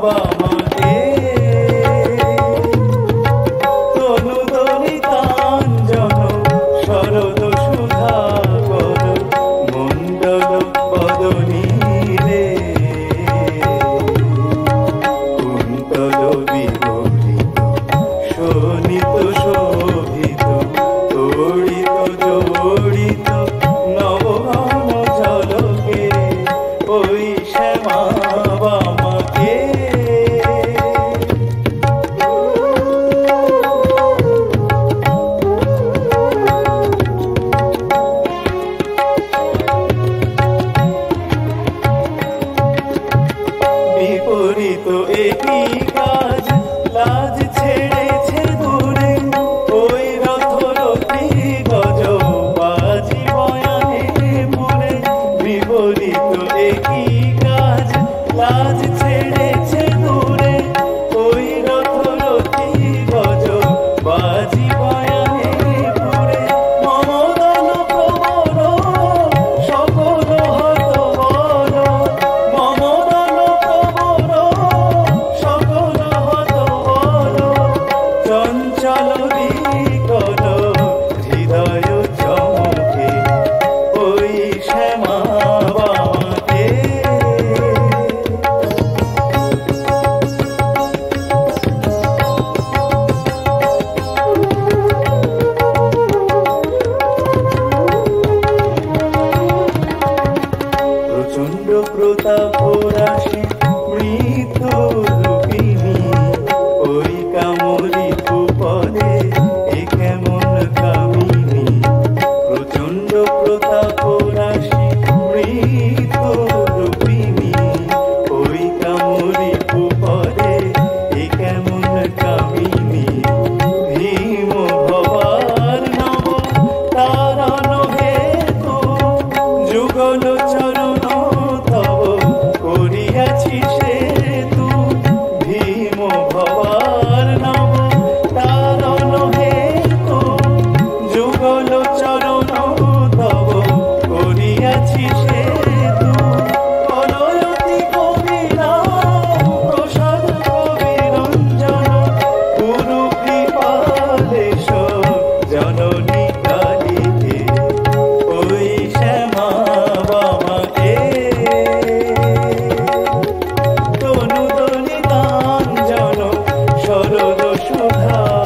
বামাকে তনুদলিতাঞ্জন শরদ সুধাকর মণ্ডল বদনী রে কুন্তল বিহরিত শোণিত শোভিত তড়িত জড়িত নবঘন ঝলকে ওই শ্যামা বামাকে বিপরীত একই কাজ লাজ ছেড়েছে দূরে ওই রথরথী গজ বাজি বয়ানে পুরে বিপরীত একই কাজ লাজ ছেড়েছে দূরে ওই রথরথী গজ বাজি বয়ানে পুরে মমদন প্রবর সকল হত বর মমদন সকল হত বর চঞ্চল বিকল হৃদয় চমকে ওই শ্যামা বামাকে প্রচণ্ড প্রতাপ রাশি মৃত্যু রূপিণী ওই কামরি পদে এ কেমন কামিনী প্রচণ্ড প্রতাপ রাশি মৃত্যু রূপিণী ওই কামরি পদে এ কেমন কামিনী ভীম ভবার নব তারণ হেতু যুগল চরণ তব করিয়াছি সেতু ভীম ভবার নব তারণ হেতু যুগল চরণ তব করিয়াছি সেতু কলয়তি কবিরা প্রসাদ কবিরঞ্জন গুরু কৃপালেশ জননী কালীকে ওই শ্যামা বামাকে তনুদলিতাঞ্জন শরদ সুধা